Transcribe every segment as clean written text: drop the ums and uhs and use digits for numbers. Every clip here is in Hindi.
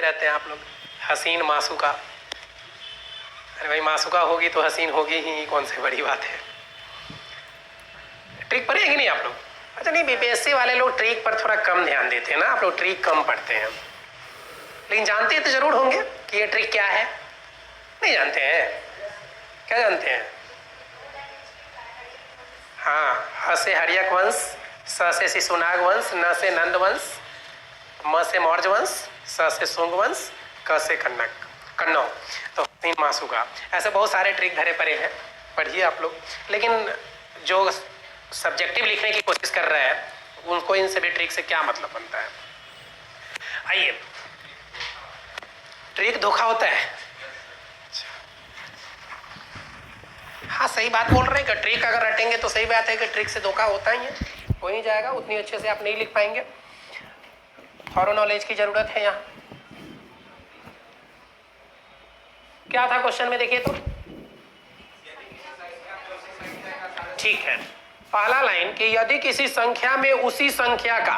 रहते हैं आप लोग, हसीन मासूका। अरे भाई मासूका होगी तो हसीन होगी ही, कौन सी बड़ी बात है। ट्रिक पढ़े कि नहीं आप लोग? अच्छा नहीं, बीपीएससी वाले लोग ट्रिक पर थोड़ा कम ध्यान देते हैं ना, आप लोग ट्रिक कम पढ़ते हैं, लेकिन जानते तो जरूर होंगे कि ये ट्रिक क्या है। नहीं जानते हैं? क्या जानते हैं? हाँ, ह से हर्यक वंश, स से शिशुनाग वंश, न से नंद वंश, म से मौर्य वंश, स से शुंग वंश, क से कन्नौ। तो हसीन मासूका, ऐसे बहुत सारे ट्रिक धरे पड़े हैं, पढ़िए आप लोग। लेकिन जो सब्जेक्टिव लिखने की कोशिश कर रहे हैं उनको इन सभी ट्रिक से क्या मतलब बनता है। आइए, ट्रिक धोखा होता है। हाँ सही बात बोल रहे हैं कि ट्रिक अगर रटेंगे तो सही बात है कि ट्रिक से धोखा होता ही है, हो ही जाएगा। उतनी अच्छे से आप नहीं लिख पाएंगे, थॉरो नॉलेज की जरूरत है यहाँ। क्या था क्वेश्चन में, देखिए तो ठीक है। पहला लाइन कि यदि किसी संख्या में उसी संख्या का,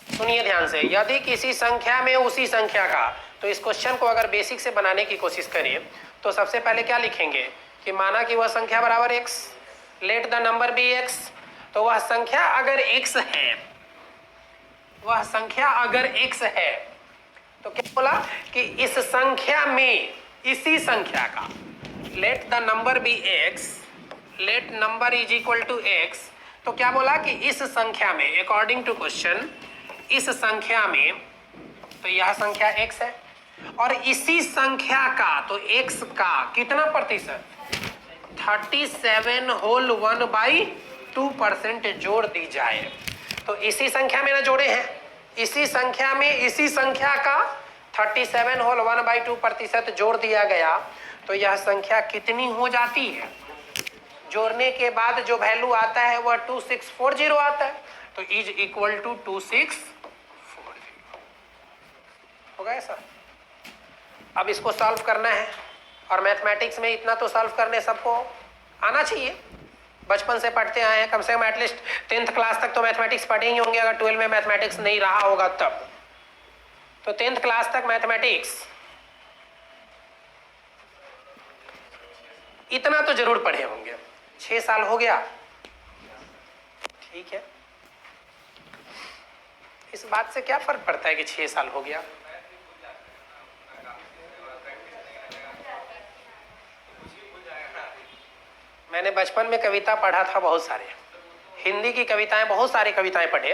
सुनिए ध्यान से, यदि किसी संख्या में उसी संख्या का, तो इस क्वेश्चन को अगर बेसिक से बनाने की कोशिश करिए तो सबसे पहले क्या लिखेंगे कि माना कि वह संख्या बराबर x, let the number be x। तो वह संख्या अगर x है, वह संख्या अगर x है तो क्या बोला कि इस संख्या में, इसी संख्या का, let the number be x, let number is equal to x। तो क्या बोला कि इस संख्या में, अकॉर्डिंग टू क्वेश्चन, इस संख्या में, तो यह संख्या x है और इसी संख्या का, तो x का कितना प्रतिशत, 37 होल 1/2% जोड़ दी जाए। तो इसी संख्या में ना जोड़े हैं, इसी संख्या में इसी संख्या का 37 होल 1/2% जोड़ दिया गया, तो यह संख्या कितनी हो जाती है। जोड़ने के बाद जो वैल्यू आता है वह 2640 आता है, तो इज इक्वल टू 2640 होगा ऐसा। अब इसको सॉल्व करना है, और मैथमेटिक्स में इतना तो सॉल्व करने सबको आना चाहिए, बचपन से पढ़ते आए हैं, कम से कम एटलीस्ट 10th क्लास तक तो मैथमेटिक्स पढ़े ही होंगे। अगर 12 में मैथमेटिक्स नहीं रहा होगा तब तो 10th क्लास तक मैथमेटिक्स इतना तो जरूर पढ़े होंगे। 6 साल हो गया, ठीक है, इस बात से क्या फर्क पड़ता है कि 6 साल हो गया। मैंने बचपन में कविता पढ़ा था बहुत सारे, हिंदी की कविताएं, बहुत सारी कविताएं पढ़े।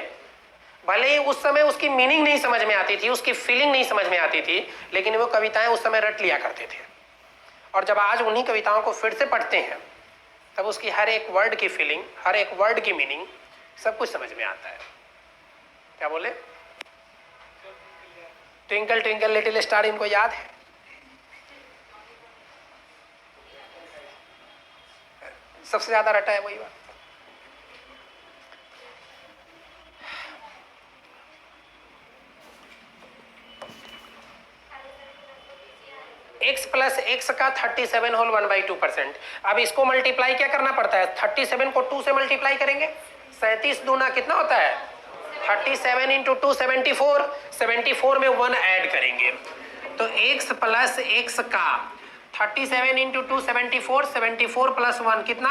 भले ही उस समय उसकी मीनिंग नहीं समझ में आती थी, उसकी फीलिंग नहीं समझ में आती थी, लेकिन वो कविताएं उस समय रट लिया करते थे। और जब आज उन्हीं कविताओं को फिर से पढ़ते हैं तब उसकी हर एक वर्ड की फीलिंग, हर एक वर्ड की मीनिंग, सब कुछ समझ में आता है। क्या बोले? ट्विंकल ट्विंकल लिटिल स्टार, इनको याद है? सबसे ज्यादा रटा है वही बात। x प्लस एक्स का 37 होल 1/2%। अब इसको मल्टीप्लाई क्या करना पड़ता है, 37 को 2 से मल्टीप्लाई करेंगे, 37 दूना कितना होता है 37 इंटू 2 74, 74 में 1 ऐड करेंगे, तो x प्लस एक्स का 37 इंटू 2 74, 74 प्लस 1 कितना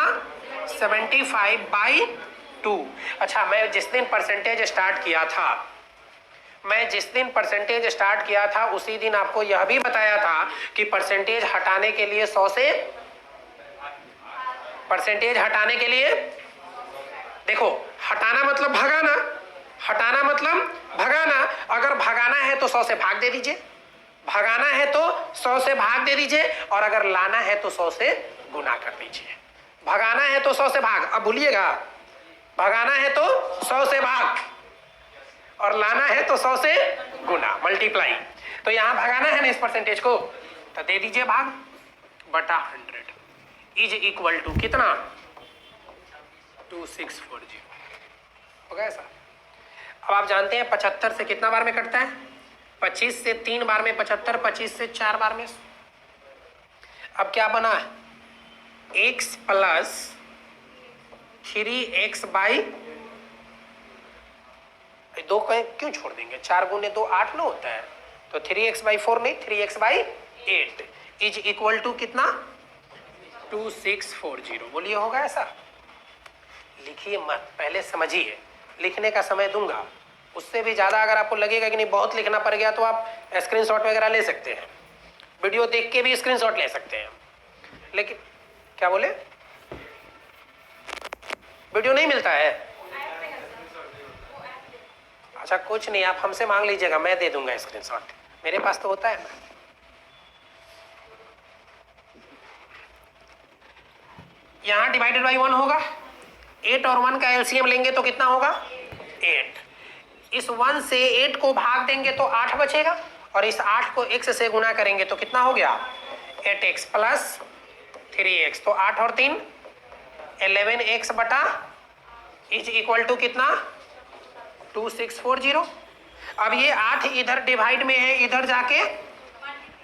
75/2। अच्छा, मैं जिस दिन परसेंटेज स्टार्ट किया था उसी दिन आपको यह भी बताया था कि परसेंटेज हटाने के लिए 100 से, परसेंटेज हटाने के लिए, देखो हटाना मतलब भगाना, हटाना मतलब भगाना। अगर भगाना है तो 100 से भाग दे दीजिए, भगाना है तो 100 से भाग दे दीजिए, और अगर लाना है तो 100 से गुना कर दीजिए। भगाना है तो 100 से भाग, अब भूलिएगा, भगाना है तो 100 से भाग और लाना है तो 100 से गुना, मल्टीप्लाई। तो यहां भगाना है ना इस परसेंटेज को, तो दे दीजिए भाग बटा 100 इज इक्वल टू कितना 2640 होगा ऐसा। अब आप जानते हैं 75 से कितना बार में कटता है, 25 से 3 बार में 75, 25 से 4 बार में। अब क्या बना, x प्लस 3x बाई 2 क्यों छोड़ देंगे, 4 गुने 2 8 ना होता है, तो 3x/4 नहीं, 3x/8 इज इक्वल टू कितना? 2640। बोलिए होगा ऐसा? लिखिए मत, पहले समझिए, लिखने का समय दूंगा। उससे भी ज़्यादा अगर आपको लगेगा कि नहीं बहुत लिखना पड़ गया तो आप स्क्रीनशॉट वगैरह ले सकते हैं, वीडियो देख के भी स्क्रीनशॉट ले सकते हैं। लेकिन क्या बोले? वीडियो नहीं मिलता है? अच्छा कुछ नहीं, आप हमसे मांग लीजिएगा, मैं दे दूंगा स्क्रीनशॉट, मेरे पास तो होता है ना। यहां डिवाइडेड बाई 1 होगा, 8 और 1 का एलसीएम लेंगे तो कितना होगा? 8। इस 1 से 8 को भाग देंगे तो 8 बचेगा, और इस 8 को x से गुना करेंगे तो कितना हो गया? 8x प्लस 3x, तो 8 और 3 11x बटा इज इक्वल टू कितना? 2640। अब ये 8 इधर डिवाइड में है, इधर जाके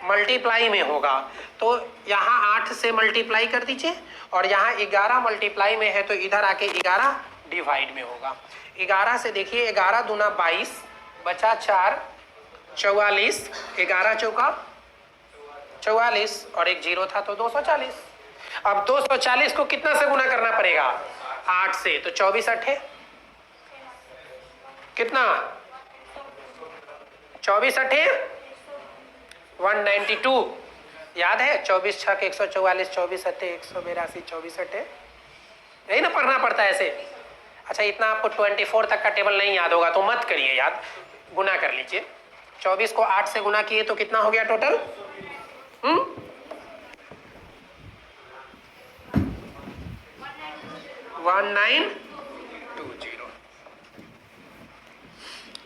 मल्टीप्लाई में होगा, तो यहाँ 8 से मल्टीप्लाई कर दीजिए, और यहाँ 11 मल्टीप्लाई में है तो इधर आके 11 डिवाइड में होगा। 11 से देखिए, 11 दूना 22 बचा 4 44, 11 चौका 44 और एक 0 था तो 240। अब 240 को कितना से गुना करना पड़ेगा? 8 से, तो 24 8 कितना? 24 8 192। याद है? 24 6 144, 24 8 182, 24 8 यही ना पढ़ना पड़ता है ऐसे। अच्छा इतना आपको 24 तक का टेबल नहीं याद होगा तो मत करिए याद, गुना कर लीजिए। 24 को 8 से गुना किए तो कितना हो गया टोटल? 1920।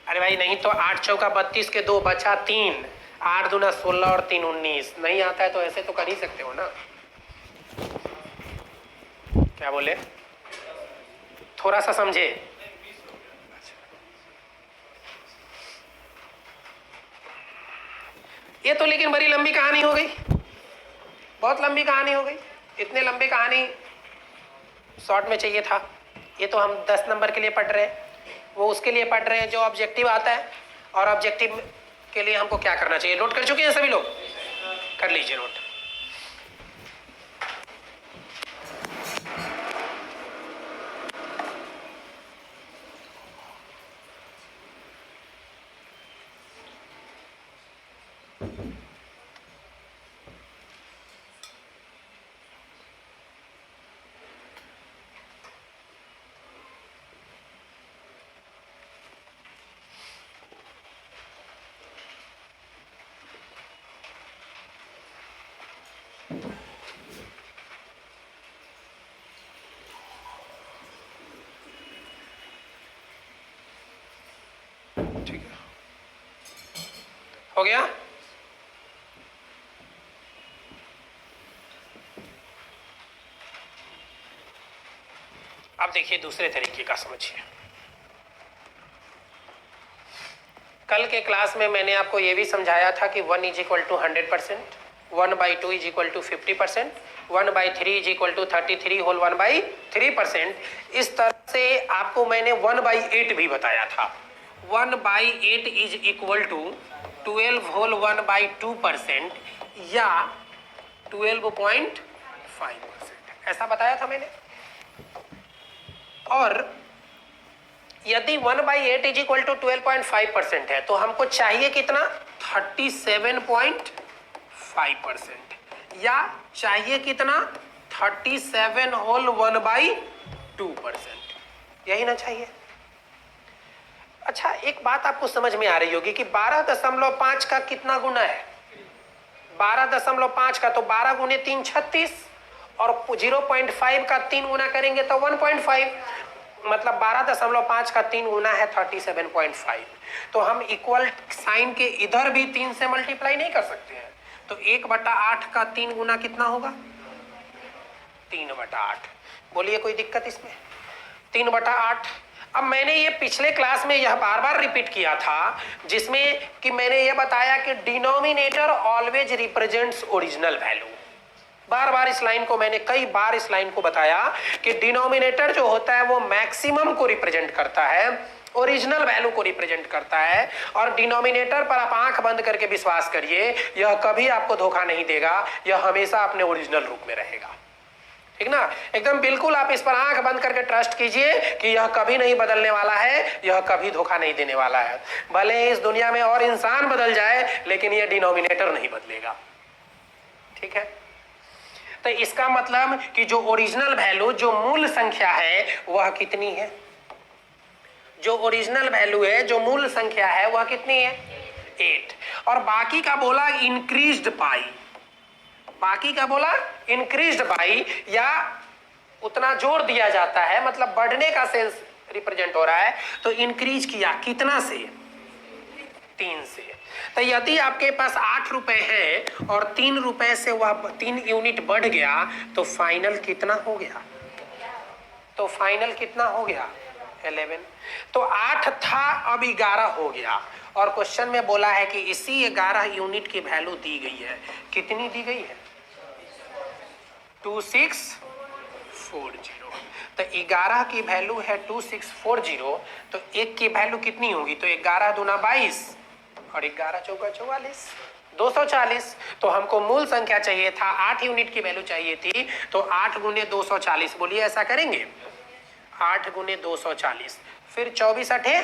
अरे भाई नहीं तो 8 चौका 32 के 2 बचा 3, 8 दूना 16 और 3 19। नहीं आता है तो ऐसे तो कर ही सकते हो ना। क्या बोले? थोड़ा सा समझे। ये तो लेकिन बड़ी लंबी कहानी हो गई, बहुत लंबी कहानी हो गई। इतने लंबी कहानी शॉर्ट में चाहिए था। ये तो हम 10 नंबर के लिए पढ़ रहे हैं, वो उसके लिए पढ़ रहे हैं जो ऑब्जेक्टिव आता है। और ऑब्जेक्टिव के लिए हमको क्या करना चाहिए? नोट कर चुके हैं सभी लोग? कर लीजिए नोट। ठीक है, हो गया? अब देखिए दूसरे तरीके का समझिए। कल के क्लास में मैंने आपको यह भी समझाया था कि 1 is equal to 100%, 1/2 is equal to 50%, 1/3 is equal to 33 whole 1/3%। इस तरह से आपको मैंने 1/8 भी बताया था। 1/8 इज इक्वल टू 12 होल 1/2% या 12.5%, ऐसा बताया था मैंने। और यदि 1/8 इज इक्वल टू 12.5% है तो हमको चाहिए कितना? 37.5%, या चाहिए कितना? 37 होल 1/2%, यही ना चाहिए। अच्छा एक बात आपको समझ में आ रही होगी कि 12.5 का कितना गुना है? 12.5 का तो 12 गुने 3 36, और 0.5 का 3 गुना करेंगे तो 1.5, मतलब 12.5 का 3 गुना है 37.5। तो हम इक्वल साइन के इधर भी 3 से मल्टीप्लाई नहीं कर सकते हैं, तो 1/8 का 3 गुना कितना होगा? 3/8। बोलिए कोई दिक्कत इसमें? 3/8। अब मैंने ये पिछले क्लास में यह बार बार रिपीट किया था, जिसमें कि मैंने ये बताया कि denominator always represents original value. बार बार इस लाइन को मैंने कई बार इस लाइन को बताया कि डिनोमिनेटर जो होता है वो मैक्सिमम को रिप्रेजेंट करता है, ओरिजिनल वैल्यू को रिप्रेजेंट करता है। और डिनोमिनेटर पर आप आंख बंद करके विश्वास करिए, यह कभी आपको धोखा नहीं देगा, यह हमेशा अपने ओरिजिनल रूप में रहेगा। ठीक ना, एकदम बिल्कुल आप इस पर आंख बंद करके ट्रस्ट कीजिए कि यह कभी नहीं बदलने वाला है, यह कभी धोखा नहीं देने वाला है। भले ही इस दुनिया में और इंसान बदल जाए, लेकिन यह डिनोमिनेटर नहीं बदलेगा। ठीक है, तो इसका मतलब कि जो ओरिजिनल वैल्यू, जो मूल संख्या है, वह कितनी है? जो ओरिजिनल वैल्यू है, जो मूल संख्या है, वह कितनी है? 8। और बाकी का बोला इंक्रीज्ड बाई, बाकी का बोला इंक्रीज्ड बाई, या उतना जोड़ दिया जाता है, मतलब बढ़ने का सेंस रिप्रेजेंट हो रहा है। तो इंक्रीज किया कितना से? 3 से। तो यदि आपके पास 8 रुपए है और 3 रुपए से वह 3 यूनिट बढ़ गया, तो फाइनल कितना हो गया? तो फाइनल कितना हो गया? 11। तो 8 था, अब 11 हो गया। और क्वेश्चन में बोला है कि इसी 11 यूनिट की वैल्यू दी गई है। कितनी दी गई है? 2640। तो 11 की वैल्यू है 2640, तो 1 की वैल्यू कितनी होगी? तो 11 दूना 22 और 11 चौका 44, 240। तो हमको मूल संख्या चाहिए था, 8 यूनिट की वैल्यू चाहिए थी, तो 8 गुने 240। बोलिए ऐसा करेंगे? 8 गुने 240, फिर 24 अठे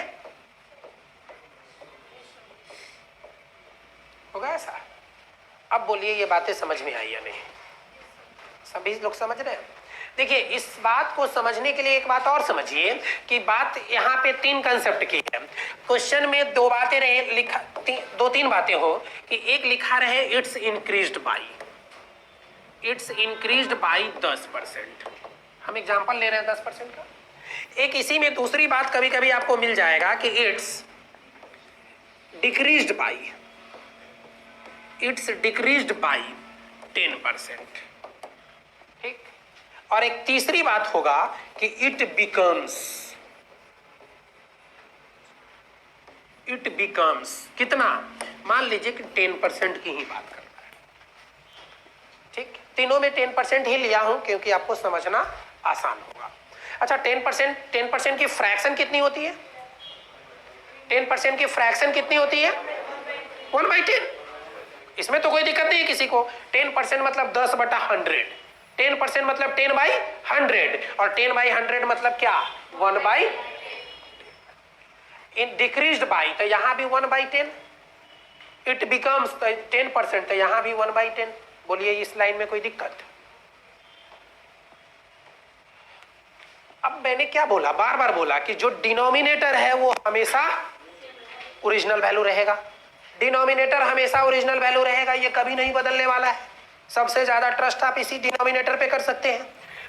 होगा ऐसा। अब बोलिए ये बातें समझ में आई या नहीं? सभी लोग समझ रहे हैं? देखिए, इस बात को समझने के लिए एक बात और समझिए कि बात यहाँ पे 3 कंसेप्ट की है। क्वेश्चन में 2 बातें रहे, लिखा 2-3 बातें हो कि एक लिखा रहे it's increased by, it's increased by 10%। हम एग्जांपल ले रहे हैं 10% का। एक इसी में दूसरी बात कभी कभी आपको मिल जाएगा कि it's decreased by, it's decreased by 10%। ठीक। और एक तीसरी बात होगा कि इट बिकम्स कितना? मान लीजिए कि 10% की ही बात कर रहा है। ठीक, तीनों में 10% ही लिया हूं क्योंकि आपको समझना आसान होगा। अच्छा, 10% की फ्रैक्शन कितनी होती है? 10% की फ्रैक्शन कितनी होती है? 1/10। इसमें तो कोई दिक्कत नहीं है किसी को। 10% मतलब 10/100, 10% मतलब 10/100, और 10/100 मतलब क्या? 1/, इन डिक्रीज्ड बाई, तो यहां भी 1/10, इट बिकम्स 10%, तो यहां भी 1/10। बोलिए इस लाइन में कोई दिक्कत? अब मैंने क्या बोला, बार बार बोला कि जो डिनोमिनेटर है वो हमेशा ओरिजिनल वैल्यू रहेगा। डिनोमिनेटर हमेशा ओरिजिनल वैल्यू रहेगा, ये कभी नहीं बदलने वाला है। सबसे ज्यादा ट्रस्ट आप इसी डिनोमिनेटर पे कर सकते हैं।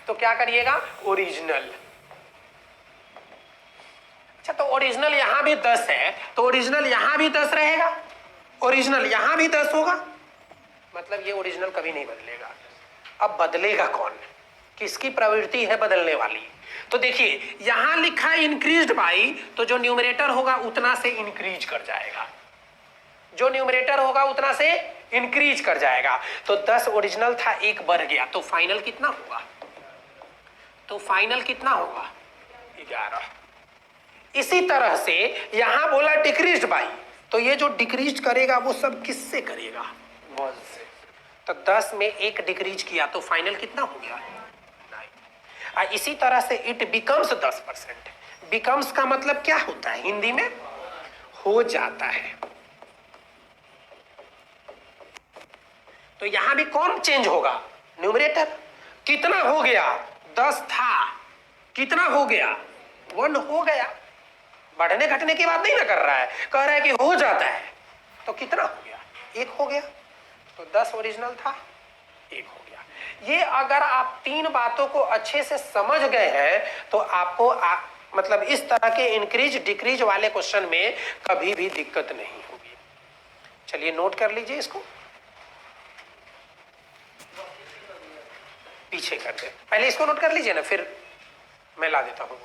तो क्या करिएगा? ओरिजिनल। अच्छा, तो ओरिजिनल यहां भी 10 है, तो ओरिजिनल यहां भी 10 रहेगा, ओरिजिनल यहां भी 10 होगा, मतलब ये ओरिजिनल कभी नहीं बदलेगा। अब बदलेगा कौन? किसकी प्रवृत्ति है बदलने वाली? तो देखिए, यहां लिखा इंक्रीज्ड बाई, तो जो न्यूमरेटर होगा उतना से इंक्रीज कर जाएगा, जो न्यूमरेटर होगा उतना से इंक्रीज कर जाएगा। तो 10 ओरिजिनल था, 1 बढ़ गया, तो फाइनल कितना होगा? तो फाइनल कितना होगा? 11। इसी तरह से यहां बोला डिक्रीज्ड बाई, तो ये जो डिक्रीज करेगा वो सब किससे करेगा? 1 से। तो 10 में 1 डिक्रीज किया, तो फाइनल कितना हो गया? 9। इसी तरह से इट बिकम्स 10%। बिकम्स का मतलब क्या होता है हिंदी में? हो जाता है। तो यहां भी कौन चेंज होगा? न्यूमरेटर। कितना हो गया? 10 था, कितना हो गया? 1 हो गया। बढ़ने घटने की बात नहीं ना कर रहा है, कह रहा है कि हो जाता है। तो कितना हो गया? 1 हो गया। तो 10 ओरिजिनल था, 1 हो गया। ये अगर आप 3 बातों को अच्छे से समझ गए हैं तो आपको मतलब इस तरह के इंक्रीज डिक्रीज वाले क्वेश्चन में कभी भी दिक्कत नहीं होगी। चलिए नोट कर लीजिए इसको, पीछे कर दे, पहले इसको नोट कर लीजिए ना, फिर मैं ला देता हूं।